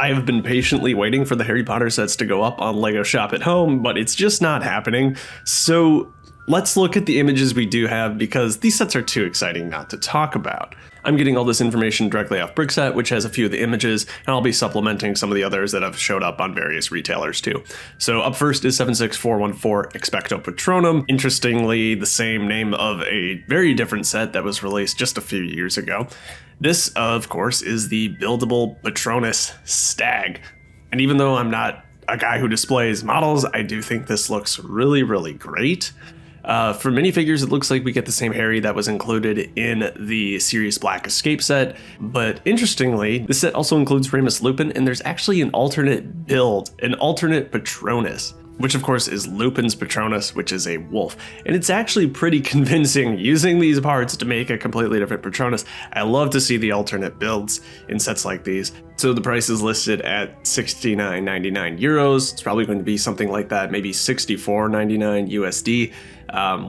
I have been patiently waiting for the Harry Potter sets to go up on LEGO Shop at Home, but it's just not happening. So let's look at the images we do have because these sets are too exciting not to talk about. I'm getting all this information directly off Brickset, which has a few of the images, and I'll be supplementing some of the others that have showed up on various retailers too. So up first is 76414 EXPECTO PATRONUM. Interestingly, the same name of a very different set that was released just a few years ago. This, of course, is the buildable Patronus Stag. And even though I'm not a guy who displays models, I do think this looks really, really great. For minifigures, it looks like we get the same Harry that was included in the Sirius Black Escape set, but interestingly, this set also includes Remus Lupin, and there's actually an alternate build, an alternate Patronus, which of course is Lupin's Patronus, which is a wolf. And it's actually pretty convincing using these parts to make a completely different Patronus. I love to see the alternate builds in sets like these. So the price is listed at €69.99 euros. It's probably going to be something like that, maybe $64.99 USD.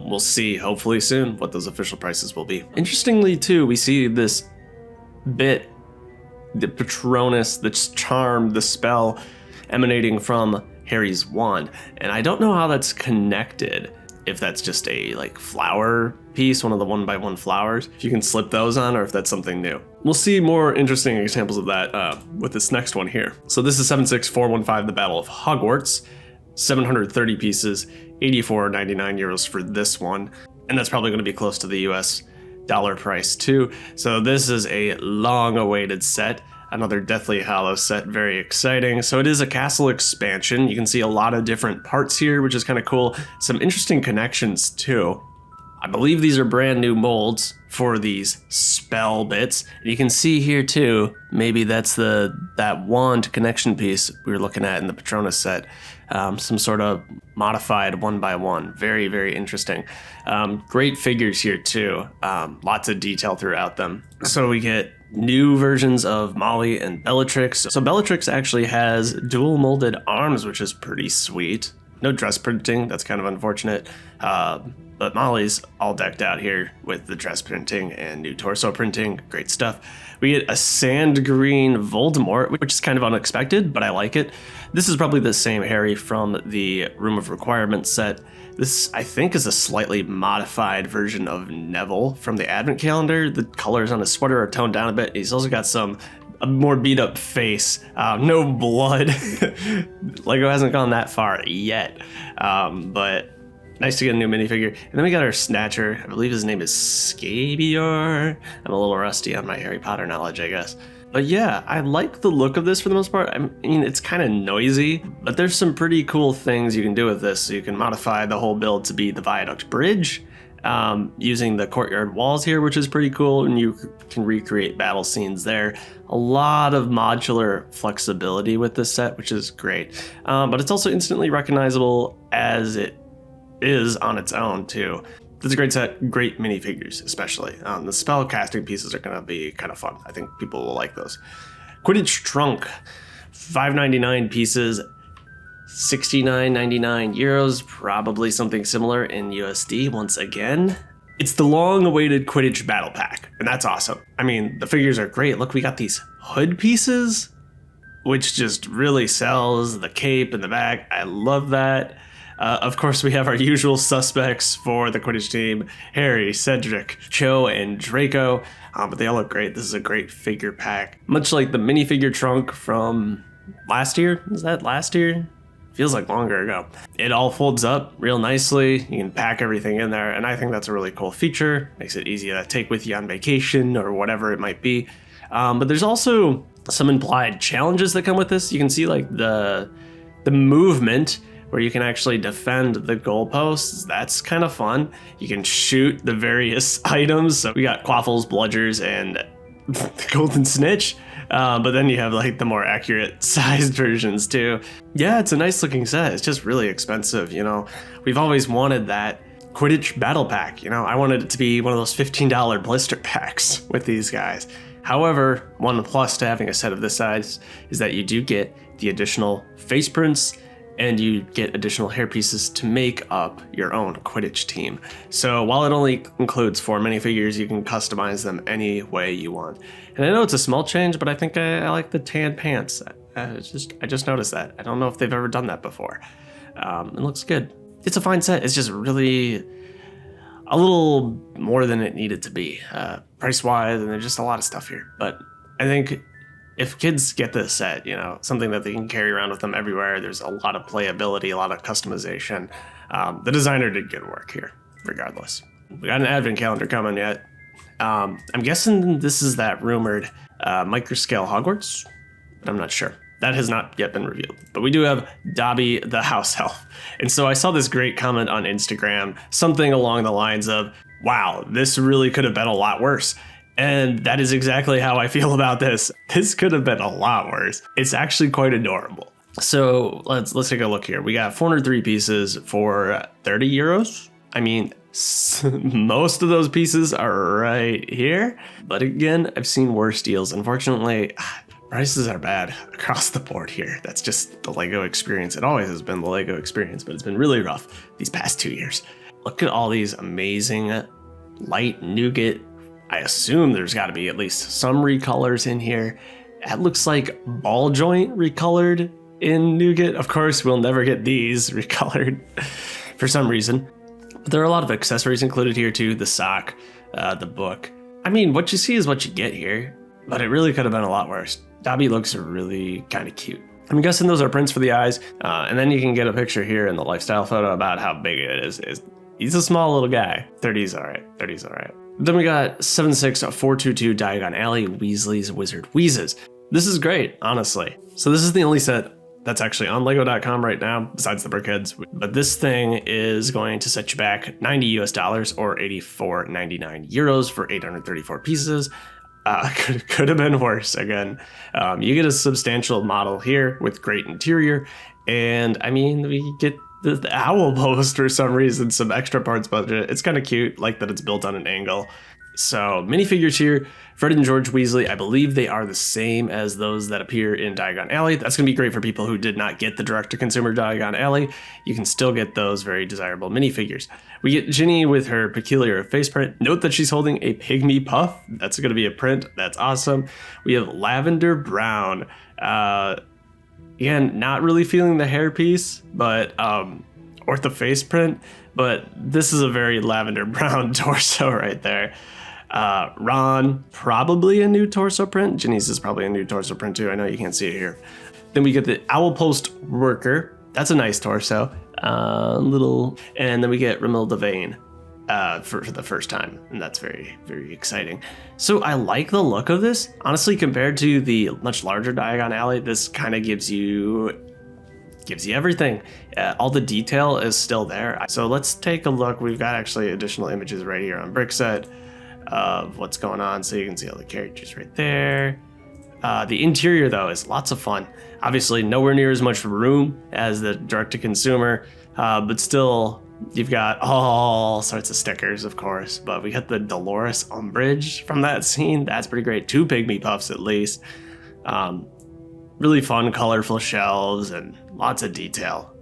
We'll see hopefully soon what those official prices will be. Interestingly too, we see this bit, the Patronus, the charm, the spell emanating from Harry's wand, and I don't know how that's connected, if that's just a like flower piece, one of the 1x1 flowers, if you can slip those on, or if that's something new. We'll see more interesting examples of that with this next one here. So this is 76415, the Battle of Hogwarts, 730 pieces, 84.99 euros for this one, and that's probably going to be close to the US dollar price too. So this is a long awaited set. Another Deathly Hallows set, very exciting. So it is a castle expansion. You can see a lot of different parts here, which is kind of cool. Some interesting connections too. I believe these are brand new molds for these spell bits. And you can see here too, maybe that's that wand connection piece we were looking at in the Patronus set. Some sort of modified 1x1. Very, very interesting. Great figures here too. Lots of detail throughout them. So we get new versions of Molly and Bellatrix. So Bellatrix actually has dual molded arms, which is pretty sweet. No dress printing, that's kind of unfortunate. But Molly's all decked out here with the dress printing and new torso printing. Great stuff. We get a sand green Voldemort, which is kind of unexpected, but I like it. This is probably the same Harry from the Room of Requirements set. This, I think, is a slightly modified version of Neville from the Advent Calendar. The colors on his sweater are toned down a bit. He's also got a more beat up face, no blood. LEGO hasn't gone that far yet, but nice to get a new minifigure. And then we got our Snatcher. I believe his name is Scabior. I'm a little rusty on my Harry Potter knowledge, I guess. But yeah, I like the look of this for the most part. I mean, it's kind of noisy, but there's some pretty cool things you can do with this. So you can modify the whole build to be the Viaduct Bridge, using the courtyard walls here, which is pretty cool, and you can recreate battle scenes there. A lot of modular flexibility with this set, which is great. But it's also instantly recognizable as it is on its own too. It's a great set, great minifigures especially. The spell casting pieces are going to be kind of fun. I think people will like those. Quidditch Trunk, 5.99 pieces, 69.99 euros, probably something similar in USD once again. It's the long-awaited Quidditch Battle Pack, and that's awesome. I mean, the figures are great. Look, we got these hood pieces, which just really sells. The cape in the back, I love that. Of course, we have our usual suspects for the Quidditch team, Harry, Cedric, Cho, and Draco, but they all look great. This is a great figure pack. Much like the minifigure trunk from last year. Was that last year? Feels like longer ago. It all folds up real nicely. You can pack everything in there, and I think that's a really cool feature. Makes it easy to take with you on vacation or whatever it might be. But there's also some implied challenges that come with this. You can see like the movement where you can actually defend the goalposts. That's kind of fun. You can shoot the various items. So we got Quaffles, Bludgers, and the Golden Snitch. But then you have like the more accurate sized versions too. Yeah, it's a nice looking set. It's just really expensive, you know. We've always wanted that Quidditch Battle Pack, you know. I wanted it to be one of those $15 blister packs with these guys. However, one plus to having a set of this size is that you do get the additional face prints, and you get additional hair pieces to make up your own Quidditch team. So while it only includes 4 minifigures, you can customize them any way you want. And I know it's a small change, but I think I like the tan pants. I just noticed that. I don't know if they've ever done that before. It looks good. It's a fine set. It's just really a little more than it needed to be, price-wise, and there's just a lot of stuff here. But I think if kids get this set, you know, something that they can carry around with them everywhere, there's a lot of playability, a lot of customization. The designer did good work here, regardless. We got an advent calendar coming yet. I'm guessing this is that rumored microscale Hogwarts. I'm not sure. That has not yet been revealed. But we do have Dobby the house elf. And so I saw this great comment on Instagram, something along the lines of, wow, this really could have been a lot worse. And that is exactly how I feel about this. This could have been a lot worse. It's actually quite adorable. So let's take a look here. We got 403 pieces for 30 euros. I mean, most of those pieces are right here. But again, I've seen worse deals. Unfortunately, prices are bad across the board here. That's just the LEGO experience. It always has been the LEGO experience, but it's been really rough these past 2 years. Look at all these amazing light nougat. I assume there's got to be at least some recolors in here. That looks like ball joint recolored in nougat. Of course, we'll never get these recolored for some reason. But there are a lot of accessories included here too. The sock, the book. I mean, what you see is what you get here, but it really could have been a lot worse. Dobby looks really kind of cute. I'm guessing those are prints for the eyes. And then you can get a picture here in the lifestyle photo about how big it is. He's a small little guy. 30's all right. 30's all right. Then we got 76422 Diagon Alley Weasley's Wizard Wheezes. This is great, honestly. So this is the only set that's actually on lego.com right now, besides the Brickheads. But this thing is going to set you back $90 US or 84.99 euros for 834 pieces. Could have been worse again. You get a substantial model here with great interior. And I mean, we get the owl post for some reason, some extra parts budget. It's kind of cute, like that it's built on an angle. So minifigures here, Fred and George Weasley, I believe they are the same as those that appear in Diagon Alley. That's going to be great for people who did not get the direct-to-consumer Diagon Alley. You can still get those very desirable minifigures. We get Ginny with her peculiar face print. Note that she's holding a pygmy puff. That's going to be a print. That's awesome. We have Lavender Brown. Again, not really feeling the hair piece, but or the face print, but this is a very Lavender Brown torso right there. Ron, probably a new torso print. Ginny's is probably a new torso print too. I know you can't see it here. Then we get the Owl Post Worker. That's a nice torso. And then we get Romilda Vane for the first time, and that's very, very exciting. So I like the look of this. Honestly, compared to the much larger Diagon Alley, this kind of gives you everything. All the detail is still there. So let's take a look. We've got actually additional images right here on Brickset of what's going on, so you can see all the characters right there. The interior though is lots of fun. Obviously nowhere near as much room as the direct-to-consumer, but still you've got all sorts of stickers, of course. But we got the Dolores Umbridge from that scene. That's pretty great. 2 pygmy puffs at least. Really fun, colorful shelves and lots of detail.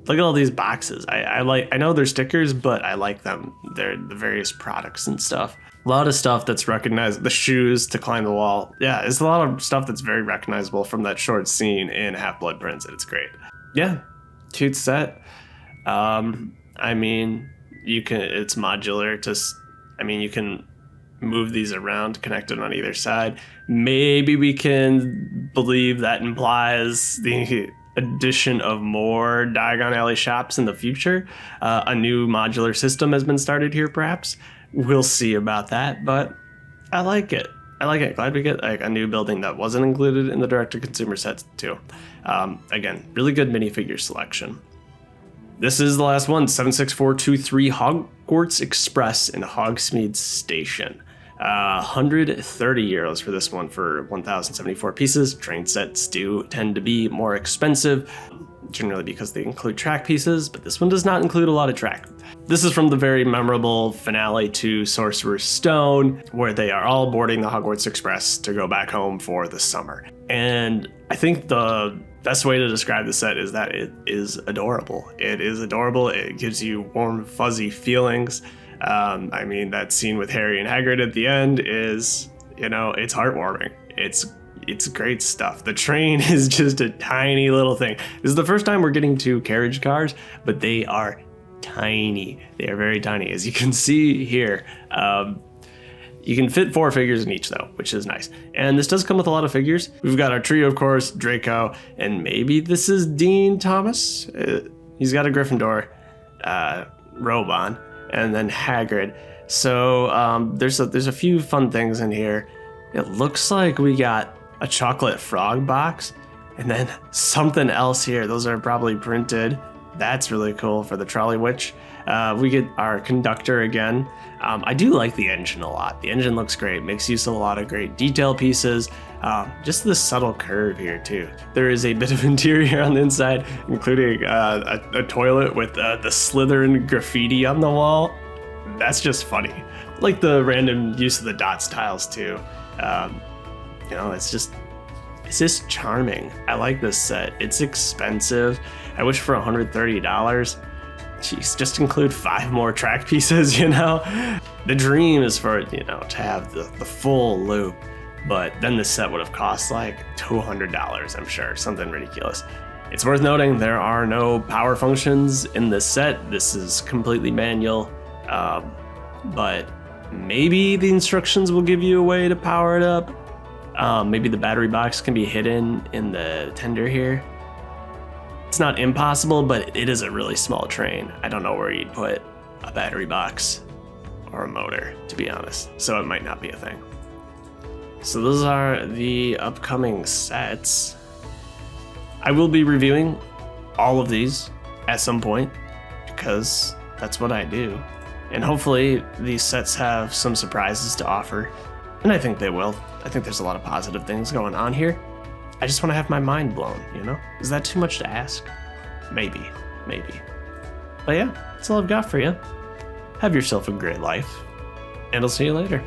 Look at all these boxes. I know they're stickers, but I like them. They're the various products and stuff. A lot of stuff that's recognized. The shoes to climb the wall. Yeah, it's a lot of stuff that's very recognizable from that short scene in Half-Blood Prince, and it's great. Yeah, cute set. I mean, it's modular. You can move these around, connected on either side. Maybe we can believe that implies the addition of more Diagon Alley shops in the future. A new modular system has been started here, perhaps. We'll see about that, but I like it. Glad we get like a new building that wasn't included in the direct-to-consumer sets too. Again, really good minifigure selection. This is the last one, 76423 Hogwarts Express in Hogsmeade Station. 130 euros for this one for 1,074 pieces. Train sets do tend to be more expensive, generally because they include track pieces, but this one does not include a lot of track. This is from the very memorable finale to Sorcerer's Stone, where they are all boarding the Hogwarts Express to go back home for the summer. And I think the best way to describe the set is that it is adorable. It is adorable. It gives you warm, fuzzy feelings. I mean, that scene with Harry and Hagrid at the end is, it's heartwarming. it's great stuff. The train is just a tiny little thing. This is the first time we're getting to carriage cars, but they are tiny. They are very tiny. As you can see here, you can fit 4 figures in each though, which is nice. And this does come with a lot of figures. We've got our trio, of course, Draco, and maybe this is Dean Thomas. He's got a Gryffindor robe on, and then Hagrid. So there's a few fun things in here. It looks like we got a chocolate frog box, and then something else here. Those are probably printed. That's really cool for the trolley witch. We get our conductor again. I do like the engine a lot. The engine looks great, makes use of a lot of great detail pieces. Just the subtle curve here too. There is a bit of interior on the inside, including a toilet with the Slytherin graffiti on the wall. That's just funny. Like the random use of the dots tiles too. It's just charming. I like this set. It's expensive. I wish for $130. Jeez, just include 5 more track pieces, The dream is for it, to have the full loop, but then the set would have cost like $200, I'm sure, something ridiculous. It's worth noting there are no power functions in this set. This is completely manual, but maybe the instructions will give you a way to power it up. Maybe the battery box can be hidden in the tender here. It's not impossible, but it is a really small train. I don't know where you'd put a battery box or a motor, to be honest, so it might not be a thing. So those are the upcoming sets. I will be reviewing all of these at some point, because that's what I do. And hopefully these sets have some surprises to offer, and I think they will. I think there's a lot of positive things going on here. I just want to have my mind blown, Is that too much to ask? Maybe. But yeah, that's all I've got for you. Have yourself a great life, and I'll see you later.